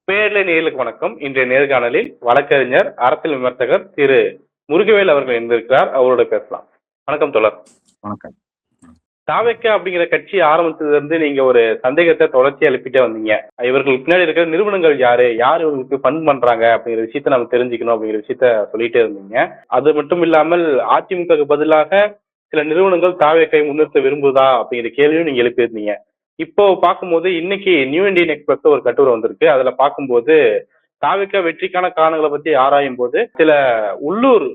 பேரலை நேயர்களுக்கு வணக்கம். இன்றைய நேர்காணலில் வழக்கறிஞர் அரசியல் விமர்சகர் திரு முருகவேல் அவர்கள் இருந்திருக்கிறார். அவரோட பேசலாம். வணக்கம் தோழர். வணக்கம். தாவேக்க அப்படிங்கிற கட்சி ஆரம்பிச்சதுல இருந்து நீங்க ஒரு சந்தேகத்தை தொடர்ச்சி எழுப்பிட்டே வந்தீங்க. இவர்களுக்கு பின்னாடி இருக்கிற நிறுவனங்கள் யாரு இவர்களுக்கு ஃபண்ட் பண்றாங்க அப்படிங்கிற விஷயத்த நம்ம தெரிஞ்சுக்கணும் அப்படிங்கிற விஷயத்த சொல்லிட்டே இருந்தீங்க. அது மட்டும் இல்லாமல் அதிமுகவுக்கு பதிலாக சில நிறுவனங்கள் தாவேக்கை முன்னிறுத்த விரும்புதா அப்படிங்கிற கேள்வியும் நீங்க எழுப்பியிருந்தீங்க. இப்போ பார்க்கும்போது இன்னைக்கு நியூ இண்டியன் எக்ஸ்பிரஸ் ஒரு கட்டுரை வந்திருக்கு. அதுல பார்க்கும்போது தாவேக்கா வெற்றிக்கான காரணங்களை பத்தி ஆராயும் போது சில உள்ளூர்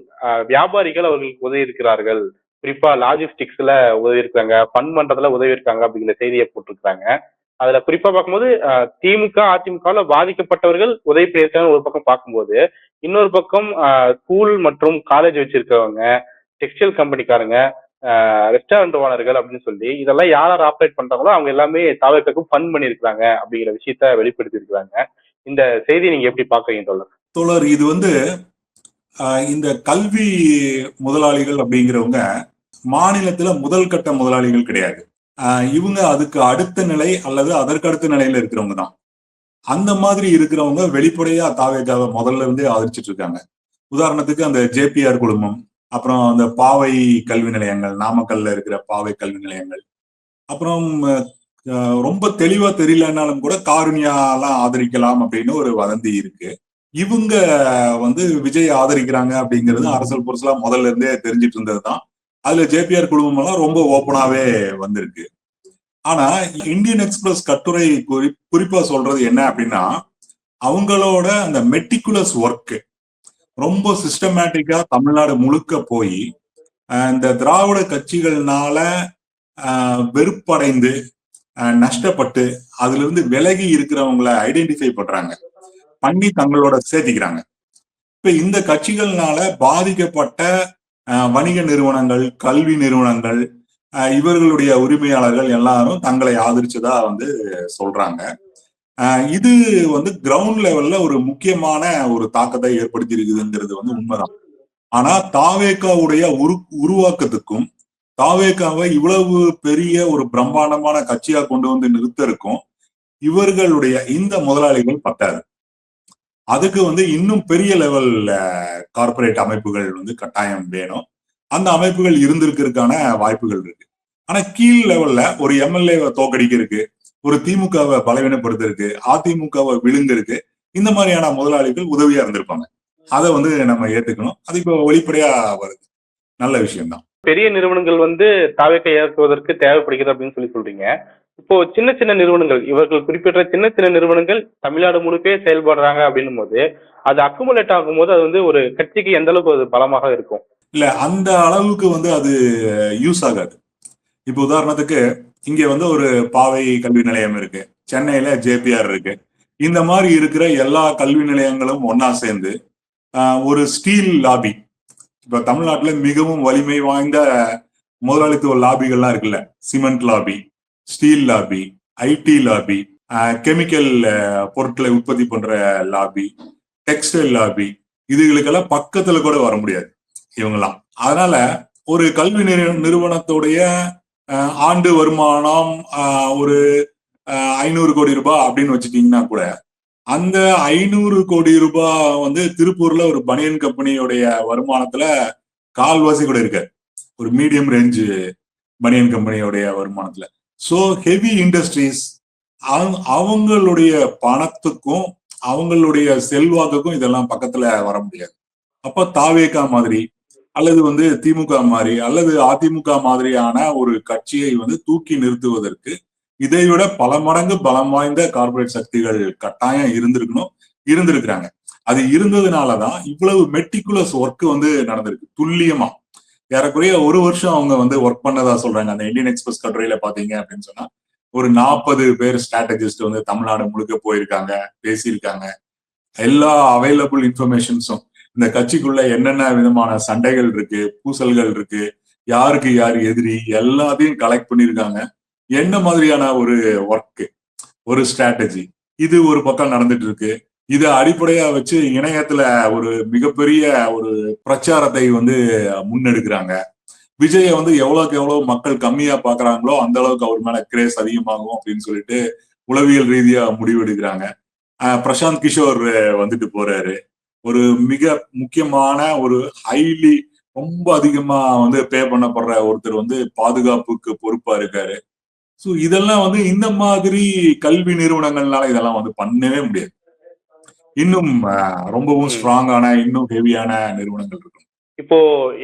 வியாபாரிகள் அவர்களுக்கு உதவி இருக்கிறார்கள், குறிப்பா லாஜிஸ்டிக்ஸ்ல உதவி இருக்காங்க, ஃபண்ட் பண்றதுல உதவி இருக்காங்க அப்படிங்கிற செய்தியை போட்டிருக்காங்க. அதுல குறிப்பா பார்க்கும்போது திமுக அதிமுகவில் பாதிக்கப்பட்டவர்கள் உதவி பண்ணியிருக்காங்க ஒரு பக்கம் பார்க்கும்போது, இன்னொரு பக்கம் ஸ்கூல் மற்றும் காலேஜ் வச்சிருக்கவங்க, டெக்ஸ்டைல் கம்பெனிக்காரங்க, ரெஸ்டாரண்ட் ஓனர்கள் அப்படின்னு சொல்லி இதெல்லாம் யார் ஆப்ரேட் பண்றாங்களோ அவங்க எல்லாமே தாவேக்காக்கு ஃபண்ட் பண்ணிருக்காங்க அப்படிங்கிற விஷயத்த வெளிப்படுத்தி இருக்காங்க. இந்த செய்தி நீங்க எப்படி பாக்குறீங்க தோழர்? இது இந்த கல்வி முதலாளிகள் அப்படிங்கிறவங்க மாநிலத்துல முதல் கட்ட முதலாளிகள் கிடையாது. இவங்க அதுக்கு அடுத்த நிலை அல்லது அதற்கு அடுத்த நிலையில இருக்கிறவங்க தான். அந்த மாதிரி இருக்கிறவங்க வெளிப்படையா தாவேக்காவை முதல்ல இருந்தே ஆதரிச்சிட்டு இருக்காங்க. உதாரணத்துக்கு அந்த ஜேபிஆர் குழுமம், அப்புறம் அந்த பாவை கல்வி நிலையங்கள், நாமக்கல்ல இருக்கிற பாவை கல்வி நிலையங்கள், அப்புறம் ரொம்ப தெளிவா தெரியலன்னாலும் கூட காருண்யாலாம் ஆதரிக்கலாம் அப்படின்னு ஒரு வதந்தி இருக்கு. இவங்க விஜய் ஆதரிக்கிறாங்க அப்படிங்கிறது அரசல் புரசலா முதல்ல இருந்தே தெரிஞ்சிட்டு இருந்ததுதான். அதுல ஜேபிஆர் குழுமம் எல்லாம் ரொம்ப ஓப்பனாவே வந்திருக்கு. ஆனா இந்தியன் எக்ஸ்பிரஸ் கட்டுரை குறிப்பா சொல்றது என்ன அப்படின்னா, அவங்களோட அந்த மெட்டிகுலஸ் ஒர்க் ரொம்ப சிஸ்டமேட்டிக்கா தமிழ்நாடு முழுக்க போய் இந்த திராவிட கட்சிகள்னால வெறுப்படைந்து நஷ்டப்பட்டு அதுல இருந்து விலகி இருக்கிறவங்களை ஐடென்டிஃபை பண்ணி தங்களோட சேர்த்திக்கிறாங்க. இப்ப இந்த கட்சிகள்னால பாதிக்கப்பட்ட வணிக நிறுவனங்கள், கல்வி நிறுவனங்கள், இவர்களுடைய உரிமையாளர்கள் எல்லாரும் தங்களை ஆதரிச்சதா சொல்றாங்க. இது கிரவுண்ட் லெவல்ல ஒரு முக்கியமான ஒரு தாக்கத்தை ஏற்படுத்தி இருக்குதுங்கிறது உண்மைதான். ஆனா தாவேக்காவுடைய உருவாக்கத்துக்கும் தாவேக்காவை இவ்வளவு பெரிய ஒரு பிரம்மாண்டமான கட்சியா கொண்டு நிறுத்தருக்கும் இவர்களுடைய இந்த முதலாளிகள் பத்தாது. அதுக்கு இன்னும் பெரிய லெவல்ல கார்பரேட் அமைப்புகள் கட்டாயம் வேணும். அந்த அமைப்புகள் இருந்திருக்கிறதுக்கான வாய்ப்புகள் இருக்கு. ஆனா கீழ் லெவல்ல ஒரு எம்எல்ஏவை தோக்கடிக்கிறதுக்கு, ஒரு திமுகவை பலவீனப்படுத்திருக்கு, அதிமுகவை விழுங்கிருக்கு, இந்த மாதிரியான முதலாளிகள் உதவியா இருந்திருப்பாங்க. அதை நம்ம ஏத்துக்கணும். அது இப்ப வெளிப்படையா வருது. நல்ல விஷயம்தான். பெரிய நிறுவனங்கள் தாவேக்கை ஏற்குவதற்கு தேவைப்படுகிறது அப்படின்னு சொல்றீங்க. இப்போ சின்ன சின்ன நிறுவனங்கள், இவர்கள் குறிப்பிட்ட சின்ன சின்ன நிறுவனங்கள் தமிழ்நாடு முழுக்கே செயல்படுறாங்க அப்படின்னும் போது அது அக்குமுலேட் ஆகும் போது அது ஒரு கட்சிக்கு எந்த அளவுக்கு அது பலமாக இருக்கும்? இல்ல, அந்த அளவுக்கு அது யூஸ் ஆகாது. இப்ப உதாரணத்துக்கு இங்க ஒரு பாவை கல்வி நிலையம் இருக்கு, சென்னையில ஜேபிஆர் இருக்கு. இந்த மாதிரி இருக்கிற எல்லா கல்வி நிலையங்களும் ஒன்னா சேர்ந்து ஒரு ஸ்டீல் லாபி, இப்ப தமிழ்நாட்டுல மிகவும் வலிமை வாய்ந்த முதலாளித்துவ லாபிகள்லாம் இருக்குல்ல, cement lobby, steel lobby, IT lobby, chemical பொருட்களை உற்பத்தி பண்ற லாபி, டெக்ஸ்டைல் லாபி, இதுகளுக்கெல்லாம் பக்கத்துல கூட வர முடியாது இவங்கெல்லாம். அதனால ஒரு கல்வி நிறுவனத்துடைய ஆண்டு வருமானம் ஒரு 500 கோடி ரூபாய் அப்படின்னு வச்சுட்டீங்கன்னா கூட அந்த 500 கோடி ரூபாய் திருப்பூர்ல ஒரு பனியன் கம்பெனியோடைய வருமானத்துல கால்வாசி கூட இருக்காது, ஒரு மீடியம் ரேஞ்சு பனியன் கம்பெனியோடைய வருமானத்துல. சோ ஹெவி இண்டஸ்ட்ரீஸ் அவங்களுடைய பணத்துக்கும் அவங்களுடைய செல்வாக்குக்கும் இதெல்லாம் பக்கத்துல வர முடியாது. அப்ப தாவேக்கா மாதிரி அல்லது திமுக மாதிரி அல்லது அதிமுக மாதிரியான ஒரு கட்சியை தூக்கி நிறுத்துவதற்கு இதைவிட பல மடங்கு பலம் வாய்ந்த கார்பரேட் சக்திகள் கட்டாயம் இருந்திருக்கிறாங்க. அது இருந்ததுனாலதான் இவ்வளவு மெட்டிகுலஸ் ஒர்க் நடந்திருக்கு. துல்லியமா ஏறக்குறைய ஒரு வருஷம் அவங்க ஒர்க் பண்ணதா சொல்றாங்க. அந்த இந்தியன் எக்ஸ்பிரஸ் கட்டுரையில பாத்தீங்க அப்படின்னு சொன்னா ஒரு 40 பேர் ஸ்ட்ராட்டஜிஸ்ட் தமிழ்நாடு முழுக்க போயிருக்காங்க, பேசியிருக்காங்க. எல்லா அவைலபிள் இன்ஃபர்மேஷன்ஸும், இந்த கட்சிக்குள்ள என்னென்ன விதமான சண்டைகள் இருக்கு, பூசல்கள் இருக்கு, யாருக்கு யார் எதிரி, எல்லாத்தையும் கலெக்ட் பண்ணியிருக்காங்க. என்ன மாதிரியான ஒரு ஒர்க், ஒரு ஸ்ட்ராட்டஜி, இது ஒரு பக்கம் நடந்துட்டு இருக்கு. இதை அடிப்படையா வச்சு இணையத்துல ஒரு மிகப்பெரிய ஒரு பிரச்சாரத்தை முன்னெடுக்கிறாங்க. விஜய எவ்வளவுக்கு எவ்வளவு மக்கள் கம்மியா பாக்குறாங்களோ அந்த அளவுக்கு அவர் மேல கிரேஸ் அதிகமாகும் அப்படின்னு சொல்லிட்டு உளவியல் ரீதியா முடிவெடுக்கிறாங்க. பிரசாந்த் கிஷோர் வந்துட்டு போறாரு. ஒரு மிக முக்கியமான ஒரு ஹைலி ரொம்ப அதிகமா வந்து பே பண்ணப்படுற ஒருத்தர் வந்து பாதுகாப்புக்கு பொறுப்பா இருக்காரு. சோ இதெல்லாம் வந்து இந்த மாதிரி கல்வி நிறுவனங்கள்னால இதெல்லாம் வந்து பண்ணவே முடியாது. இன்னும் ரொம்பவும் ம். ஸ்ட்ராங்கான, இன்னும் ஹெவியான நிறுவனங்கள் இருக்கும். இப்போ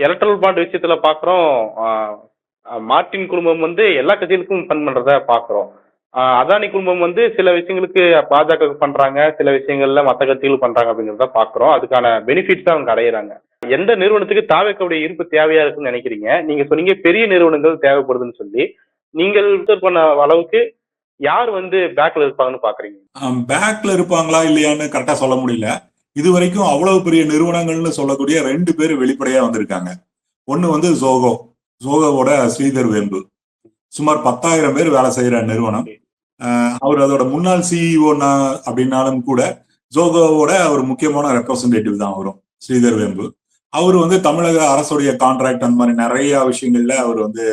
எலக்ட்ரல் பாண்ட் விஷயத்துல பாக்குறோம். மார்டின் குடும்பம் வந்து எல்லா கட்சிகளுக்கும் ஃபண்ட் பண்றத பாக்குறோம். அதானி குடும்பம் வந்து சில விஷயங்களுக்கு பாஜக பண்றாங்க, சில விஷயங்கள்ல மத்த கட்சிகள் பண்றாங்க அப்படிங்கறத பாக்குறோம். அதுக்கான பெனிஃபிட்ஸ் அவங்க அடையறாங்க. எந்த நிறுவனத்துக்கு தாவேக்காவுடைய இருப்பு தேவையா இருக்குன்னு நினைக்கிறீங்க? நீங்க சொன்னீங்க பெரிய நிறுவனங்கள் தேவைப்படுதுன்னு சொல்லி. நீங்கள் observe பண்ண அளவுக்கு யார் வந்து பேக்ல இருப்பாங்கன்னு பாக்குறீங்க? பேக்ல இருப்பாங்களா இல்லையான்னு கரெக்டா சொல்ல முடியல. இதுவரைக்கும் அவ்வளவு பெரிய நிறுவனங்கள்னு சொல்லக்கூடிய 2 பேர் வெளிப்படையா வந்திருக்காங்க. ஒண்ணு வந்து ஜோகோ. ஜோகோவோட ஸ்ரீதர் வேம்பு. சுமார் 10,000 பேர் வேலை செய்யற நிறுவனம். அவர் அதோட முன்னாள் சிஇஓ அப்படின்னாலும் கூட ஜோகோவோட ஒரு முக்கியமான ரெப்ரசன்டேட்டிவ் தான் வரும் ஸ்ரீதர் வேம்பு. அவர் வந்து தமிழக அரசுடைய கான்ட்ராக்ட் அந்த மாதிரி நிறைய விஷயங்கள்ல அவர் வந்து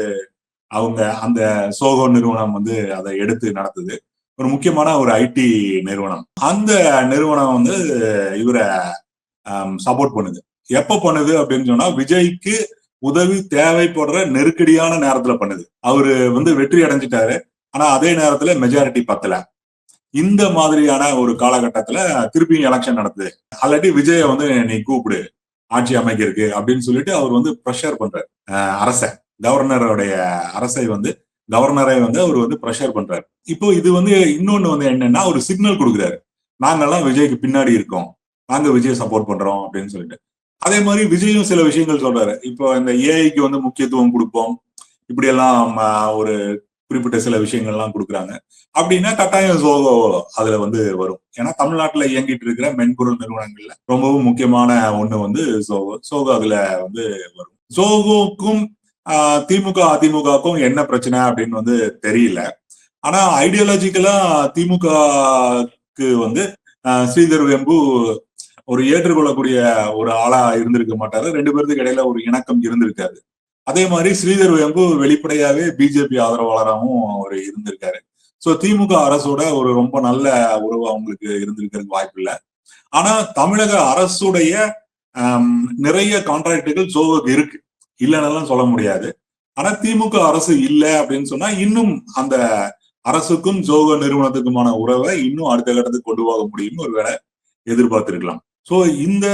அவங்க அந்த சோகோ நிறுவனம் வந்து அதை எடுத்து நடத்துது. ஒரு முக்கியமான ஒரு ஐடி நிறுவனம். அந்த நிறுவனம் வந்து இவரை சப்போர்ட் பண்ணுது. எப்ப பண்ணுது அப்படின்னு சொன்னா விஜய்க்கு உதவி தேவைப்படுற நெருக்கடியான நேரத்துல பண்ணுது. அவரு வந்து வெற்றி அடைஞ்சிட்டாரு. ஆனா அதே நேரத்துல மெஜாரிட்டி பத்தல. இந்த மாதிரியான ஒரு காலகட்டத்துல திருப்பியும் எலெக்ஷன் நடத்துது. ஆல்ரெடி விஜய வந்து நீ கூப்பிடு ஆட்சி அமைக்கிறதுக்கு அப்படின்னு சொல்லிட்டு அவர் வந்து ப்ரெஷர் பண்றாரு அரசை. கவர்னருடைய அரசை வந்து கவர்னரை வந்து அவர் வந்து ப்ரெஷர் பண்றாரு. இப்போ இது வந்து இன்னொன்னு வந்து என்னன்னா ஒரு சிக்னல் கொடுக்குறாரு. நாங்கெல்லாம் விஜய்க்கு பின்னாடி இருக்கோம். நாங்க விஜய் சப்போர்ட் பண்றோம் அப்படின்னு சொல்லிட்டு. அதே மாதிரி விஜயும் சில விஷயங்கள் சொல்றாரு. இப்போ இந்த ஏஐக்கு வந்து முக்கியத்துவம் கொடுப்போம். இப்படி எல்லாம் ஒரு குறிப்பிட்ட சில விஷயங்கள்லாம் கொடுக்குறாங்க. அப்படின்னா கட்டாயம் சோகோ அதுல வந்து வரும். ஏன்னா தமிழ்நாட்டுல இயங்கிட்டு இருக்கிற மென்பொருள் நிறுவனங்கள்ல ரொம்பவும் முக்கியமான ஒண்ணு வந்து சோகோ. சோகோ அதுல வந்து வரும். சோகோக்கும் திமுக அதிமுகவுக்கும் என்ன பிரச்சனை அப்படின்னு வந்து தெரியல. ஆனா ஐடியாலஜிக்கலா திமுகக்கு வந்து ஸ்ரீதர் வேம்பு ஒரு ஏற்றுக்கொள்ளக்கூடிய ஒரு ஆளா இருந்திருக்க மாட்டாரு. 2 பேருக்கு இடையில ஒரு இணக்கம் இருந்திருக்காரு. அதே மாதிரி ஸ்ரீதர் வேம்பு வெளிப்படையாவே பிஜேபி ஆதரவாளராகவும் அவர் இருந்திருக்காரு. சோ திமுக அரசோட ஒரு ரொம்ப நல்ல உறவு அவங்களுக்கு இருந்திருக்கிறதுக்கு வாய்ப்பு இல்லை. ஆனா தமிழக அரசுடைய நிறைய கான்ட்ராக்டுகள் சோகோக்கு இருக்கு. இல்லைன்னு சொல்ல முடியாது. ஆனா திமுக அரசு இல்லை அப்படின்னு சொன்னா இன்னும் அந்த அரசுக்கும் ஜோகோ நிறுவனத்துக்குமான உறவை இன்னும் அடுத்த கட்டத்துக்கு கொண்டு போக முடியும்னு ஒருவேளை எதிர்பார்த்திருக்கலாம். சோ இந்த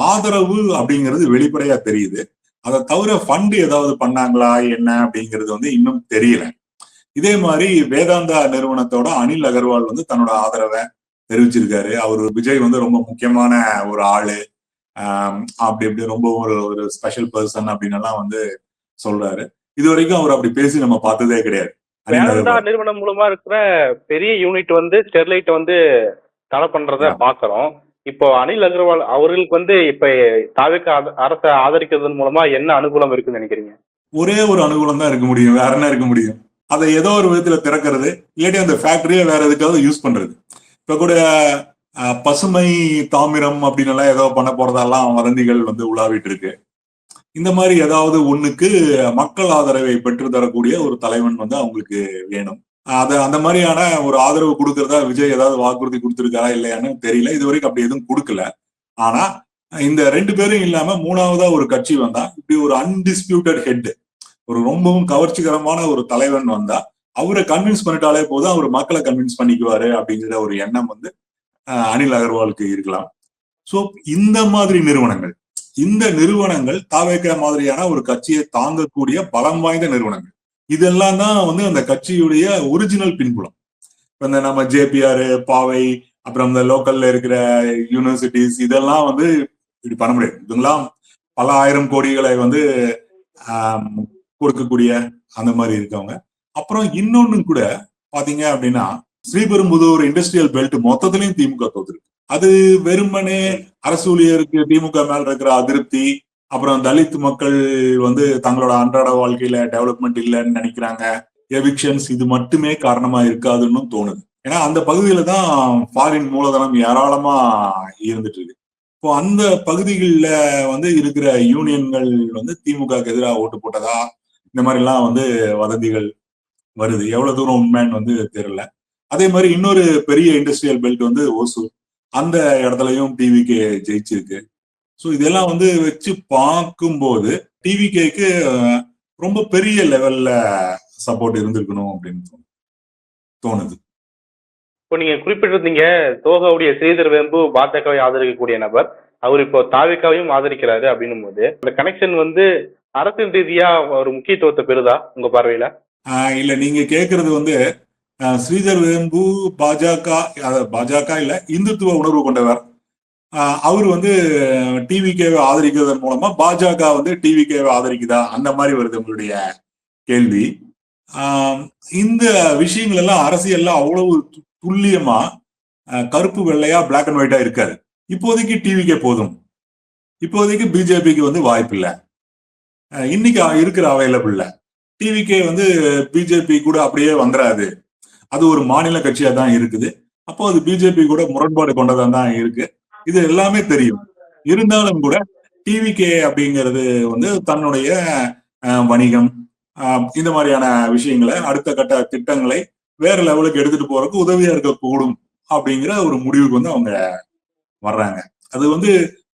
ஆதரவு அப்படிங்கிறது வெளிப்படையா தெரியுது. அதை தவிர ஃபண்ட் ஏதாவது பண்ணாங்களா என்ன அப்படிங்கிறது வந்து இன்னும் தெரியல. இதே மாதிரி வேதாந்தா நிறுவனத்தோட அனில் அகர்வால் வந்து தன்னோட ஆதரவை தெரிவிச்சிருக்காரு. அவர் விஜய் வந்து ரொம்ப முக்கியமான ஒரு ஆளு, அப்படி இப்படி ரொம்ப ஒரு ஸ்பெஷல் பர்சன் அப்படின்னு எல்லாம் வந்து சொல்றாரு. இது வரைக்கும் அவர் அப்படி பேசி நம்ம பார்த்ததே கிடையாது. வேதாந்தா நிறுவனம் மூலமா இருக்கிற பெரிய யூனிட் வந்து ஸ்டெர்லைட் வந்து தடை பண்றத பாக்குறோம். இப்போ அனில் அகர்வால் அவர்களுக்கு வந்து இப்ப தாவேக்க அரசை ஆதரிக்கிறதன் மூலமா என்ன அனுகூலம் இருக்குன்னு நினைக்கிறீங்க? ஒரே ஒரு அனுகூலம் தான் இருக்க முடியும். வேற என்ன இருக்க முடியும்? அதை ஏதோ ஒரு விதத்துல திறக்கிறது, இல்லாட்டி அந்த ஃபேக்டரியை வேற எதுக்காவது யூஸ் பண்றது. இப்ப கூட பசுமை தாமிரம் அப்படின்னு எல்லாம் ஏதோ பண்ண போறதெல்லாம் வதந்திகள் வந்து உலாவிட்டு இருக்கு. இந்த மாதிரி ஏதாவது ஒண்ணுக்கு மக்கள் ஆதரவை பெற்று தரக்கூடிய ஒரு தலைவன் வந்து அவங்களுக்கு வேணும். அந்த மாதிரியான ஒரு ஆதரவு கொடுக்கறதா விஜய் ஏதாவது வாக்குறுதி கொடுத்திருக்காரா இல்லையான்னு தெரியல. இது வரைக்கும் அப்படி எதுவும் கொடுக்கல. ஆனா இந்த 2 பேரும் இல்லாம 3வதா ஒரு கட்சி வந்தா இப்படி ஒரு அன்டிஸ்பியூட்டட் ஹெட், ஒரு ரொம்பவும் கவர்ச்சிகரமான ஒரு தலைவன் வந்தா அவரை கன்வின்ஸ் பண்ணிட்டாலே போதும், அவர் மக்களை கன்வின்ஸ் பண்ணிக்குவாரு அப்படிங்கிற ஒரு எண்ணம் வந்து அனில் அகர்வாலுக்கு இருக்கலாம். சோ இந்த மாதிரி நிறுவனங்கள் தாவேக மாதிரியான ஒரு கட்சியை தாங்கக்கூடிய பலம் வாய்ந்த நிறுவனங்கள். இதெல்லாம் தான் வந்து அந்த கட்சியுடைய ஒரிஜினல் பின்புலம். இப்ப இந்த நம்ம ஜேபிஆர், பாவை, அப்புறம் இந்த லோக்கல்ல இருக்கிற யூனிவர்சிட்டிஸ் இதெல்லாம் வந்து இப்படி பண்ண முடியாது. இதெல்லாம் பல ஆயிரம் கோடிகளை வந்து கொடுக்கக்கூடிய அந்த மாதிரி இருக்கவங்க. அப்புறம் இன்னொன்னு கூட பாத்தீங்க அப்படின்னா ஸ்ரீபெரும்புதூர் இண்டஸ்ட்ரியல் பெல்ட் மொத்தத்திலையும் திமுக தோத்துருக்கு. அது வெறுமனே அரசு ஊழியருக்கு திமுக மேல இருக்கிற அதிருப்தி, அப்புறம் தலித் மக்கள் வந்து தங்களோட அன்றாட வாழ்க்கையில டெவலப்மெண்ட் இல்லைன்னு நினைக்கிறாங்க, எவிக்ஷன்ஸ், இது மட்டுமே காரணமா இருக்காதுன்னு தோணுது. ஏன்னா அந்த பகுதியில தான் ஃபாரின் மூலதனம் ஏராளமா இருந்துட்டு இருக்கு. இப்போ அந்த பகுதிகளில் வந்து இருக்கிற யூனியன்கள் வந்து திமுகக்கு எதிராக ஓட்டு போட்டதா இந்த மாதிரி எல்லாம் வந்து வதந்திகள் வருது. எவ்வளவு தூரம் உண்மைன்னு வந்து தெரியல. அதே மாதிரி இன்னொரு பெரிய இண்டஸ்ட்ரியல் பெல்ட் வந்து ஓசூர். அந்த இடத்துலயும் டிவிகே ஜெயிச்சிருக்கு. ஸோ இதெல்லாம் வந்து வச்சு பார்க்கும்போது டிவிகேக்கு ரொம்ப பெரிய லெவல்ல சப்போர்ட் இருந்திருக்கணும் அப்படின்னு தோணுது. இப்போ நீங்க குறிப்பிட்டிருந்தீங்க தோகாவுடைய ஸ்ரீதர் வேம்பு பாஜகவை ஆதரிக்கக்கூடிய நபர், அவர் இப்போ தாவேக்காவையும் ஆதரிக்கிறாரு அப்படின்னும் போது அந்த கனெக்ஷன் வந்து அரசியல் ரீதியா ஒரு முக்கியத்துவத்தை பெறுதா உங்க பார்வையில? இல்ல நீங்க கேக்குறது வந்து ஸ்ரீதர் வேம்பு பாஜக இல்ல இந்துத்துவ உணர்வு கொண்டவர். அவர் வந்து டிவிகேவை ஆதரிக்கிறதன் மூலமா பாஜக வந்து டிவிகேவை ஆதரிக்குதா அந்த மாதிரி வருது உங்களுடைய கேள்வி. இந்த விஷயங்கள் எல்லாம் அரசியல்ல அவ்வளவு துல்லியமா கருப்பு வெள்ளையா பிளாக் அண்ட் ஒயிட்டா இருக்காது. இப்போதைக்கு டிவிகே போதும், இப்போதைக்கு பிஜேபிக்கு வந்து வாய்ப்பு இல்லை, இன்னைக்கு இருக்கிற அவைலபிள் டிவிகே வந்து பிஜேபி கூட அப்படியே வந்துடாது, அது ஒரு மாநில கட்சியா தான் இருக்குது, அப்போ அது பிஜேபி கூட முரண்பாடு கொண்டதா தான் இருக்கு, இது எல்லாமே தெரியும். இருந்தாலும் கூட டிவிகே அப்படிங்கிறது வந்து தன்னுடைய வணிகம் இந்த மாதிரியான விஷயங்களை அடுத்த கட்ட திட்டங்களை வேற லெவலுக்கு எடுத்துட்டு போறதுக்கு உதவியா இருக்கக்கூடும் அப்படிங்கிற ஒரு முடிவுக்கு வந்து அவங்க வர்றாங்க. அது வந்து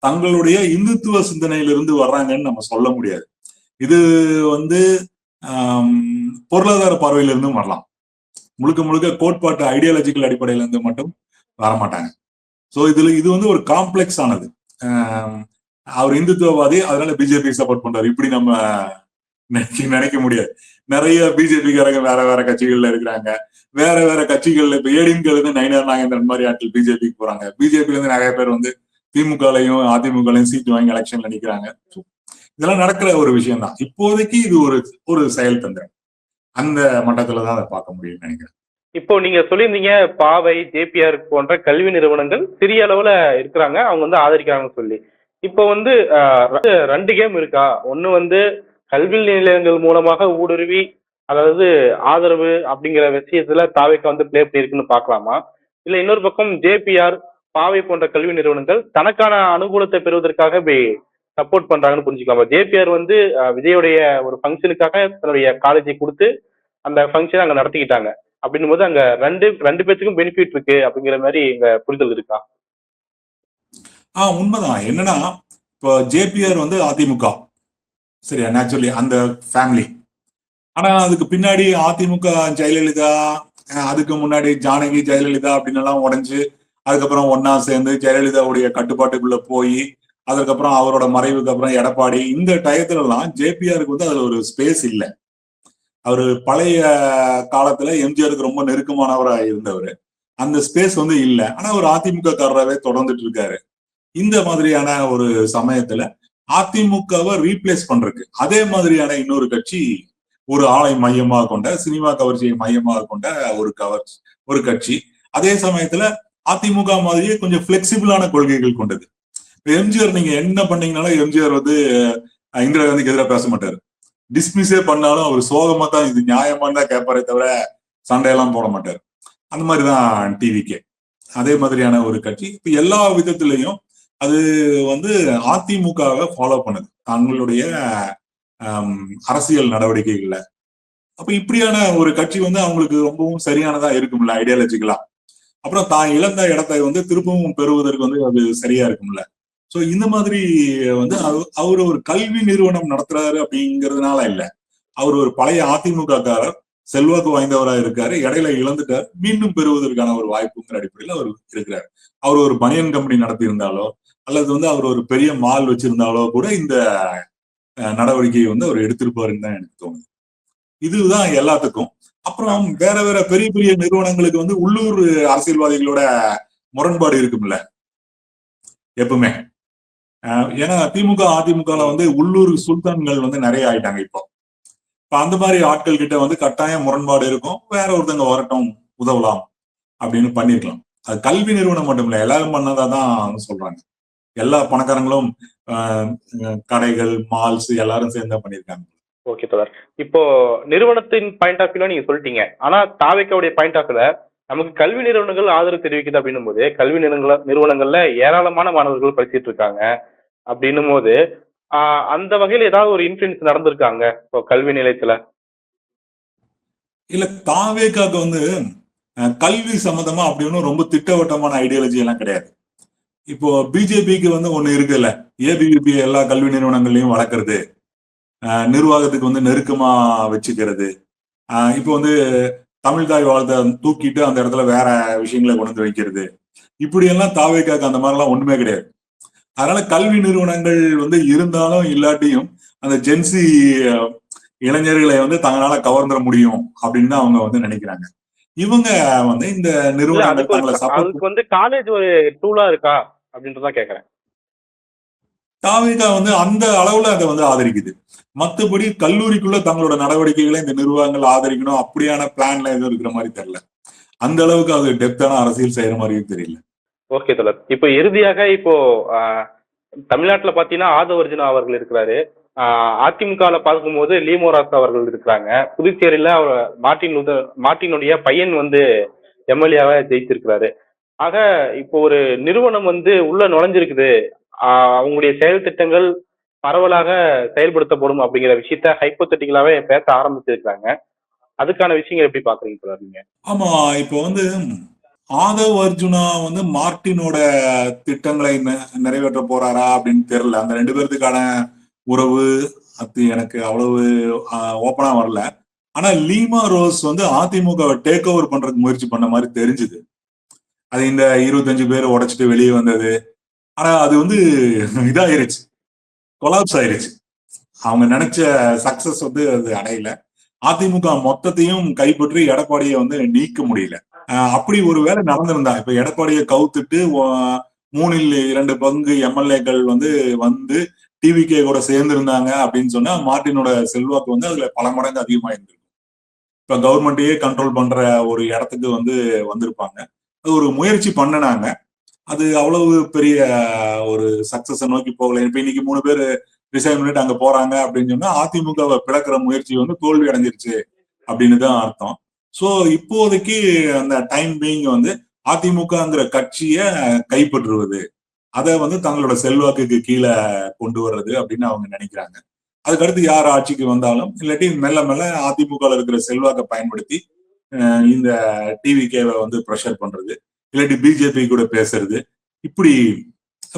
தங்களுடைய இந்துத்துவ சிந்தனையிலிருந்து வர்றாங்கன்னு நம்ம சொல்ல முடியாது. இது வந்து பொருளாதார பார்வையிலிருந்தும் வரலாம், முழுக்க முழுக்க கோட்பாட்டு ஐடியாலஜிக்கல் அடிப்படையில இருந்து மட்டும் வரமாட்டாங்க. ஸோ இது வந்து ஒரு காம்ப்ளெக்ஸ் ஆனது. அவர் இந்துத்துவவாதி, அதனால பிஜேபி சப்போர்ட் பண்றாரு இப்படி நம்ம நினைக்க முடியாது. நிறைய பிஜேபிக்காரங்க வேற வேற கட்சிகள்ல இருக்கிறாங்க, வேற வேற கட்சிகள்ல இப்ப ஏடிஎம்கேல இருந்து நயினார் நாகேந்திரன் மாதிரி ஆட்கள் பிஜேபிக்கு போறாங்க, பிஜேபில இருந்து நிறைய பேர் வந்து திமுகலையும் அதிமுகலையும் சீட்டு வாங்கி எலெக்ஷன்ல நிக்கிறாங்க. இதெல்லாம் நடக்கிற ஒரு விஷயம் தான். இப்போதைக்கு இது ஒரு செயல் தந்திரம், அந்த மட்டத்துலதான் அதை பார்க்க முடியும்னு நினைக்கிறேன். இப்போ நீங்க சொல்லியிருந்தீங்க பாவை, ஜேபிஆர் போன்ற கல்வி நிறுவனங்கள் சிறிய அளவுல இருக்கிறாங்க, அவங்க வந்து ஆதரிக்கிறாங்கன்னு சொல்லி. இப்போ வந்து 2 கேம் இருக்கா? ஒண்ணு வந்து கல்வி நிலையங்கள் மூலமாக ஊடுருவி அதாவது ஆதரவு அப்படிங்கிற விஷயத்துல தாவேக்கா வந்து பிளே பண்ணியிருக்குன்னு பார்க்கலாமா? இல்ல இன்னொரு பக்கம் ஜேபிஆர், பாவை போன்ற கல்வி நிறுவனங்கள் தனக்கான அனுகூலத்தை பெறுவதற்காக சப்போர்ட் பண்றாங்கன்னு புரிஞ்சுக்கலாமா? ஜேபிஆர் வந்து விஜயோடைய ஒரு ஃபங்க்ஷனுக்காக தன்னுடைய காலேஜை கொடுத்து அந்த ஃபங்க்ஷனை அங்க நடத்திக்கிட்டாங்க அப்படின்னும் போது அங்க ரெண்டு பேத்துக்கும் பெனிஃபிட் இருக்கு அப்படிங்கிற மாதிரி எங்க புரிதல் இருக்கா? உண்மைதான். என்னன்னா இப்போ ஜேபிஆர் வந்து அதிமுக சரியா, நேச்சுரலி அந்த ஃபேமிலி. ஆனா அதுக்கு பின்னாடி அதிமுக ஜெயலலிதா, அதுக்கு முன்னாடி ஜானகி ஜெயலலிதா அப்படின்னு எல்லாம் உடைஞ்சு அதுக்கப்புறம் ஒன்னா சேர்ந்து ஜெயலலிதாவுடைய கட்டுப்பாட்டுக்குள்ள போய் அதுக்கப்புறம் அவரோட மறைவுக்கு அப்புறம் எடப்பாடி, இந்த டயத்துல எல்லாம் ஜேபிஆருக்கு வந்து அதுல ஒரு ஸ்பேஸ் இல்லை. அவரு பழைய காலத்துல எம்ஜிஆருக்கு ரொம்ப நெருக்கமானவராக இருந்தவர், அந்த ஸ்பேஸ் வந்து இல்லை. ஆனா ஒரு அதிமுக காரராகவே தொடர்ந்துட்டு இருக்காரு. இந்த மாதிரியான ஒரு சமயத்துல அதிமுகவை ரீப்ளேஸ் பண்றதுக்கு அதே மாதிரியான இன்னொரு கட்சி, ஒரு ஆளை மையமாக கொண்ட சினிமா கவர்ச்சியை மையமாக கொண்ட ஒரு கட்சி, அதே சமயத்துல அதிமுக மாதிரியே கொஞ்சம் பிளெக்சிபிளான கொள்கைகள் கொண்டது. எம்ஜிஆர் நீங்க என்ன பண்ணீங்கனாலும் எம்ஜிஆர் வந்து இந்திரா காந்திக்கு எதிராக பேச மாட்டாரு, டிஸ்மிஸே பண்ணாலும் அவர் சோகமா தான் இது நியாயமானு தான் கேட்பாரே தவிர சண்டையெல்லாம் போட மாட்டாரு. அந்த மாதிரிதான் டிவிகே, அதே மாதிரியான ஒரு கட்சி. இப்ப எல்லா விதத்திலையும் அது வந்து அதிமுகவை ஃபாலோ பண்ணுது தங்களுடைய அரசியல் நடவடிக்கைகள்ல. அப்ப இப்படியான ஒரு கட்சி வந்து அவங்களுக்கு ரொம்பவும் சரியானதா இருக்கும்ல ஐடியாலஜிக்கலா. அப்புறம் தான் இழந்த இடத்தை வந்து திரும்பவும் பெறுவதற்கு வந்து அது சரியா இருக்கும்ல. சோ இந்த மாதிரி வந்து அவர் ஒரு கல்வி நிறுவனம் நடத்துறாரு அப்படிங்கிறதுனால இல்ல, அவர் ஒரு பழைய அதிமுக காரர், செல்வாக்கு வாய்ந்தவராக இருக்காரு, இடையில இழந்துட்டார், மீண்டும் பெறுவதற்கான ஒரு வாய்ப்புங்கிற அடிப்படையில் அவர் இருக்கிறார். அவர் ஒரு பனியன் கம்பெனி நடத்தி இருந்தாலோ அல்லது வந்து அவர் ஒரு பெரிய மால் வச்சிருந்தாலோ கூட இந்த நடவடிக்கையை வந்து அவர் எடுத்திருப்பாருன்னு தான் எனக்கு தோணுது. இதுதான் எல்லாத்துக்கும். அப்புறம் வேற வேற பெரிய பெரிய நிறுவனங்களுக்கு வந்து உள்ளூர் அரசியல்வாதிகளோட முரண்பாடு இருக்கும்ல எப்பவுமே. ஏன்னா திமுக அதிமுகல வந்து உள்ளூர் சுல்தான்கள் வந்து நிறைய ஆயிட்டாங்க இப்போ. இப்ப அந்த மாதிரி ஆட்கள் கிட்ட வந்து கட்டாயம் முரண்பாடு இருக்கும், வேற ஒருத்தங்க வரட்டும் உதவலாம் அப்படின்னு பண்ணிருக்கலாம். அது கல்வி நிறுவனம் மட்டும் இல்ல, எல்லாரும் பண்ணதான் சொல்றாங்க. எல்லா பணக்காரங்களும் கடைகள், மால்ஸ் எல்லாரும் சேர்ந்தா பண்ணிருக்காங்க. ஓகே தொடர். இப்போ நிறுவனத்தின் பாயிண்ட் ஆஃப் வியூல நீங்க சொல்லிட்டீங்க, ஆனா தாவேக்காவுடைய பாயிண்ட் ஆஃப் வியூல நமக்கு கல்வி நிறுவனங்கள் ஆதரவு தெரிவிக்குது அப்படின்னும் போது கல்வி நிறுவனங்கள்ல ஏராளமான மாணவர்கள் படிச்சுட்டு இருக்காங்க அப்படின்னும் போது அந்த வகையில ஏதாவது ஒரு இன்ஃபுளுன்ஸ் நடந்திருக்காங்க இப்போ கல்வி நிலையத்துல? இல்ல, தாவேக்காக்கு வந்து கல்வி சம்பந்தமா அப்படி ஒன்றும் ரொம்ப திட்டவட்டமான ஐடியாலஜி எல்லாம் கிடையாது. இப்போ பிஜேபிக்கு வந்து ஒண்ணு இருக்குல்ல, ஏபிவிபி எல்லா கல்வி நிறுவனங்களையும் வளர்க்கறது, நிர்வாகத்துக்கு வந்து நெருக்கமா வச்சுக்கிறது. இப்போ வந்து தமிழ் தாய் வாழ்த்தை தூக்கிட்டு அந்த இடத்துல வேற விஷயங்களை கொண்டு வந்து வைக்கிறது. இப்படி எல்லாம் தாவேக்காக்கு அந்த மாதிரிலாம் ஒண்ணுமே கிடையாது. அதனால கல்வி நிறுவனங்கள் வந்து இருந்தாலும் இல்லாட்டியும் அந்த ஜென்சி இளைஞர்களை வந்து தங்களால கவர்ந்துட முடியும் அப்படின்னு தான் அவங்க வந்து நினைக்கிறாங்க. இவங்க வந்து இந்த இல்ல நிறுவனங்கள் தங்களை சப்போர்ட் அதுக்கு வந்து காலேஜ் ஒரு டூலா இருக்கா அப்படின்றதான் கேக்குறேன். தாவேகா வந்து அந்த அளவுல அதை வந்து ஆதரிக்குது. மத்தபடி கல்லூரிக்குள்ள தங்களோட நடவடிக்கைகளை இந்த நிர்வாகங்கள் ஆதரிக்கணும் அப்படியான பிளான்ல எதுவும் இருக்கிற மாதிரி தெரியல. அந்த அளவுக்கு அது டெப்தான அரசியல் செய்யற மாதிரியும் தெரியல. ஓகே தோழர். இப்போ இறுதியாக இப்போ தமிழ்நாட்டுல பாத்தீங்கன்னா ஆதவ அர்ஜுனா அவர்கள் இருக்கிறாரு. அதிமுகவில் பார்க்கும்போது லீமோராஸ் அவர்கள் இருக்கிறாங்க. புதுச்சேரியில அவர் மார்ட்டினுடைய பையன் வந்து எம்எல்ஏவா ஜெயிச்சிருக்கிறாரு. ஆக இப்போ ஒரு நிறுவனம் வந்து உள்ள நுழைஞ்சிருக்குது, அவங்களுடைய செயல் திட்டங்கள் பரவலாக செயல்படுத்தப்படும் அப்படிங்கிற விஷயத்த ஹைப்போதெட்டிக்கலாவே பேச ஆரம்பிச்சிருக்காங்க. அதுக்கான விஷயங்கள் எப்படி பாக்குறீங்க சார் நீங்க? ஆமா, இப்போ வந்து ஆதவ் அர்ஜுனா வந்து மார்ட்டினோட திட்டங்களை நிறைவேற்ற போறாரா அப்படின்னு தெரியல. அந்த 2 பேர்த்துக்கான உறவு அது எனக்கு அவ்வளவு ஓப்பனா வரல. ஆனா லீமா ரோஸ் வந்து அதிமுகவை டேக் ஓவர் பண்றதுக்கு முயற்சி பண்ண மாதிரி தெரிஞ்சுது. அது இந்த 25 பேர் உடைச்சிட்டு வெளியே வந்தது. ஆனா அது வந்து இதாயிருச்சு, கொலாப்ஸ் ஆயிருச்சு. அவங்க நினைச்ச சக்சஸ் வந்து அது அடையல. அதிமுக மொத்தத்தையும் கைப்பற்றி எடப்பாடியை வந்து நீக்க முடியல. அப்படி ஒரு வேலை நடந்திருந்தா இப்ப எடப்பாடியை கவுத்துட்டு 3/2 பங்கு எம்எல்ஏக்கள் வந்து டிவிகே கூட சேர்ந்து இருந்தாங்க அப்படின்னு சொன்னா மார்ட்டினோட செல்வாக்கு வந்து அதுல பல மடங்கு அதிகமா இருந்திருக்கும். இப்ப கவர்மெண்ட்டையே கண்ட்ரோல் பண்ற ஒரு இடத்துக்கு வந்து வந்திருப்பாங்க. அது ஒரு முயற்சி பண்ணினாங்க. அது அவ்வளவு பெரிய ஒரு சக்சஸ் நோக்கி போகல. இப்ப இன்னைக்கு 3 பேர் ரிசைன் பண்ணிட்டு அங்க போறாங்க அப்படின்னு சொன்னா அதிமுகவை பிளக்கிற முயற்சி வந்து தோல்வி அடைஞ்சிருச்சு அப்படின்னு தான் அர்த்தம். சோ இப்போதைக்கு அந்த டைம் பீயிங் வந்து அதிமுகங்கிற கட்சியை கைப்பற்றுவது, அதை வந்து தங்களோட செல்வாக்குக்கு கீழே கொண்டு வர்றது அப்படின்னு அவங்க நினைக்கிறாங்க. அதுக்கடுத்து யார் ஆட்சிக்கு வந்தாலும் இல்லாட்டி மெல்ல மெல்ல அதிமுக இருக்கிற செல்வாக்கை பயன்படுத்தி இந்த டிவிகேவை வந்து ப்ரெஷர் பண்றது, இல்லாட்டி பிஜேபி கூட பேசுறது, இப்படி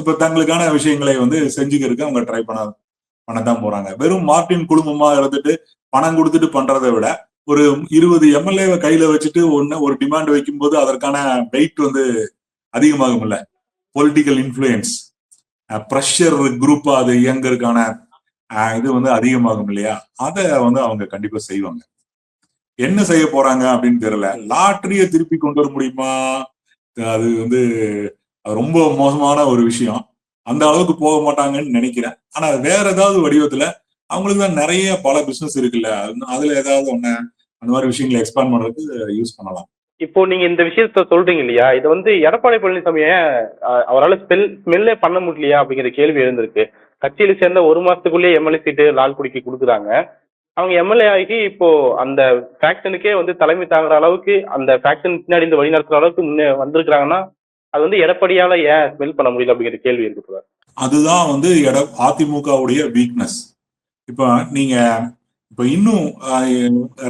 இப்ப தங்களுக்கான விஷயங்களை வந்து செஞ்சுக்கிறதுக்கு அவங்க ட்ரை பண்ணதான் போறாங்க. வெறும் மார்ட்டின் குடும்பமா இருந்துட்டு பணம் கொடுத்துட்டு பண்றதை விட ஒரு 20 எம்எல்ஏவை கையில வச்சுட்டு ஒரு டிமாண்ட் வைக்கும் போது அதற்கான வெயிட் வந்து அதிகமாகும்ல. பொலிட்டிக்கல் இன்ஃபுளுயன்ஸ், ப்ரெஷர் குரூப்பா அது இயங்குறதுக்கான இது வந்து அதிகமாகும் இல்லையா? அதை வந்து அவங்க கண்டிப்பா செய்வாங்க. என்ன செய்ய போறாங்க அப்படின்னு தெரியல. லாட்டரியை திருப்பி கொண்டு வர முடியுமா? அது வந்து ரொம்ப மோசமான ஒரு விஷயம். அந்த அளவுக்கு போக மாட்டாங்கன்னு நினைக்கிறேன். ஆனா வேற ஏதாவது வடிவத்துல அவங்களுக்கு தான் நிறைய பல பிசினஸ் இருக்குல்ல, அதுல ஏதாவது ஒண்ணு அந்த மாதிரி விஷயங்களை எக்ஸ்பேண்ட் பண்றதுக்கு யூஸ் பண்ணலாம். இப்போ நீங்க இந்த விஷயத்த சொல்றீங்க இல்லையா, இது வந்து எடப்பாடி பழனிசாமியை அவரால் ஸ்மெல்லே பண்ண முடியலையா அப்படிங்கிற கேள்வி எழுந்திருக்கு. கட்சியில சேர்ந்த 1 மாசத்துக்குள்ளேயே எம்எல்ஏ சீட்டு லால்குடிக்கு கொடுக்குறாங்க. அவங்க எம்எல்ஏ ஆகி இப்போ அந்த ஃபேக்ஷனுக்கே வந்து தலைமை தாங்குற அளவுக்கு, அந்த ஃபேக்ஷன் பின்னாடி இந்த வழி நடத்துற அளவுக்கு முன்னே வந்திருக்கிறாங்கன்னா, அது வந்து எடப்பாடியால ஏன் ஸ்மெல் பண்ண முடியல அப்படிங்கிற கேள்வி இருக்கு. அதுதான் வந்து அதிமுகவுடைய வீக்னஸ். இப்ப நீங்க இப்ப இன்னும்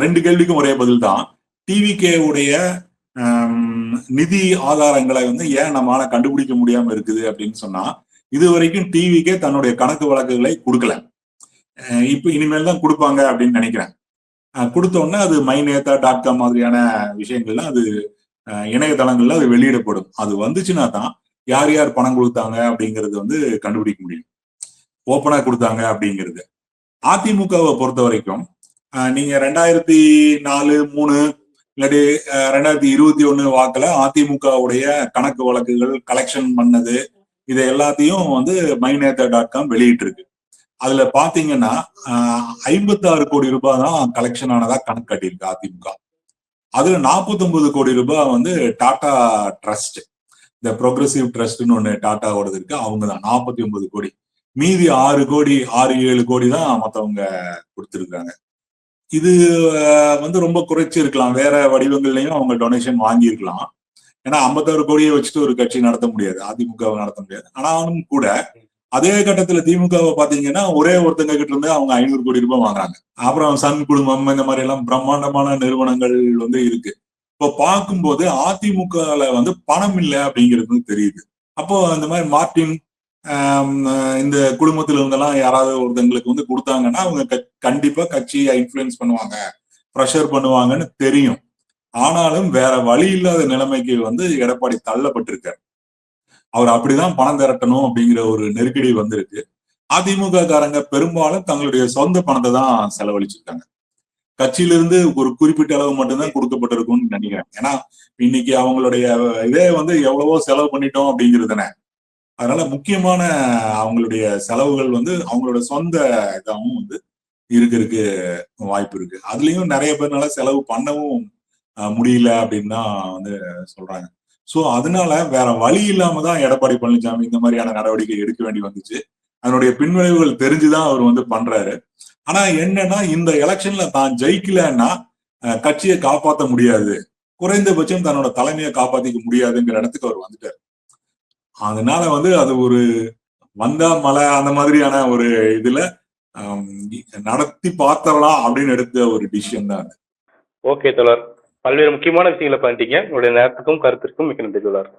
2 கேள்விக்கும் ஒரே பதில் தான். டிவிகே உடைய நிதி ஆதாரங்களை வந்து ஏன் நம்மளால கண்டுபிடிக்க முடியாம இருக்குது அப்படின்னு சொன்னா, இது வரைக்கும் டிவிகே தன்னுடைய கணக்கு வழக்குகளை கொடுக்கல. இப்ப இனிமேல் தான் கொடுப்பாங்க அப்படின்னு நினைக்கிறேன். கொடுத்தோடனே அது mynetha.com மாதிரியான விஷயங்கள்ல அது இணையதளங்கள்ல அது வெளியிடப்படும். அது வந்துச்சுன்னா தான் யார் யார் பணம் கொடுத்தாங்க அப்படிங்கிறது வந்து கண்டுபிடிக்க முடியும். ஓப்பனா கொடுத்தாங்க அப்படிங்கிறது. அதிமுகவை பொறுத்த வரைக்கும் நீங்க 2004, 3 இல்லாட்டி 2021 வாக்குல அதிமுகவுடைய கணக்கு வழக்குகள் கலெக்ஷன் பண்ணது, இதை எல்லாத்தையும் வந்து mynetha.com வெளியிட்டு இருக்கு. அதுல பாத்தீங்கன்னா 56 கோடி ரூபாய் தான் கலெக்ஷன் ஆனதா கணக்கு காட்டியிருக்கு அதிமுக. அதுல 49 கோடி ரூபாய் வந்து டாடா ட்ரஸ்ட், இந்த ப்ரோக்ரசிவ் ட்ரஸ்ட்னு ஒண்ணு டாட்டாவோடது இருக்கு, அவங்க தான் 49 கோடி. மீதி 6 கோடி 6-7 கோடி தான் மத்தவங்க கொடுத்திருக்காங்க. இது வந்து ரொம்ப குறைச்சி இருக்கலாம். வேற வடிவங்கள்லயும் அவங்க டொனேஷன் வாங்கியிருக்கலாம். ஏன்னா 56 கோடியை வச்சுட்டு ஒரு கட்சி நடத்த முடியாது, அதிமுகவை நடத்த முடியாது. ஆனாலும் கூட அதே கட்டத்துல திமுகவை பாத்தீங்கன்னா ஒரே ஒருத்தங்க கிட்ட இருந்து அவங்க 500 கோடி ரூபாய் வாங்குறாங்க. அப்புறம் சன் குடும்பம் இந்த மாதிரி எல்லாம் பிரம்மாண்டமான நிறுவனங்கள் வந்து இருக்கு. இப்போ பார்க்கும்போது அதிமுகல வந்து பணம் இல்லை அப்படிங்கிறது தெரியுது. அப்போ இந்த மாதிரி மார்டின் இந்த குடும்பத்துல இருந்தெல்லாம் யாராவது ஒருத்தங்களுக்கு வந்து கொடுத்தாங்கன்னா அவங்க கண்டிப்பா கட்சியை இன்ஃபுளுன்ஸ் பண்ணுவாங்க, ப்ரெஷர் பண்ணுவாங்கன்னு தெரியும். ஆனாலும் வேற வழி இல்லாத நிலைமைக்கு வந்து எடப்பாடி தள்ளப்பட்டிருக்காரு. அவர் அப்படிதான் பணம் திரட்டணும் அப்படிங்கிற ஒரு நெருக்கடி வந்திருக்கு. அதிமுக காரங்க பெரும்பாலும் தங்களுடைய சொந்த பணத்தை தான் செலவழிச்சிருக்காங்க. கட்சியிலிருந்து ஒரு குறிப்பிட்ட அளவு மட்டும்தான் கொடுக்கப்பட்டிருக்கும்னு நினைக்கிறேன். ஏன்னா இன்னைக்கு அவங்களுடைய இதே வந்து எவ்வளவோ செலவு பண்ணிட்டோம் அப்படிங்கிறது தானே. அதனால முக்கியமான அவங்களுடைய செலவுகள் வந்து அவங்களோட சொந்த இதாகவும் வந்து இருக்கிறதுக்கு வாய்ப்பு இருக்கு. அதுலயும் நிறைய பேர்னால செலவு பண்ணவும் முடியல அப்படின்னு தான் வந்து சொல்றாங்க. சோ அதனால வேற வழி இல்லாம தான் எடப்பாடி பழனிசாமி இந்த மாதிரியான நடவடிக்கை எடுக்க வேண்டி வந்துச்சு. அதனுடைய பின்விளைவுகள் தெரிஞ்சுதான் அவர் வந்து பண்றாரு. ஆனா என்னன்னா இந்த எலெக்ஷன்ல தான் ஜெயிக்கலன்னா கட்சியை காப்பாற்ற முடியாது, குறைந்தபட்சம் தன்னோட தலைமையை காப்பாத்திக்க முடியாதுங்கிற இடத்துக்கு அவர் வந்துட்டாரு. அதனால வந்து அது ஒரு வந்தா மழை அந்த மாதிரியான ஒரு இதுல நடத்தி பார்த்தரலாம் அப்படின்னு எடுத்த ஒரு டிசிஷன் தான். ஓகே தோழர், பல்வேறு முக்கியமான விஷயங்களை பண்ணிட்டீங்க. உங்களுடைய நேரத்துக்கும் கருத்திற்கும் மிக்க நன்றி தோழர்.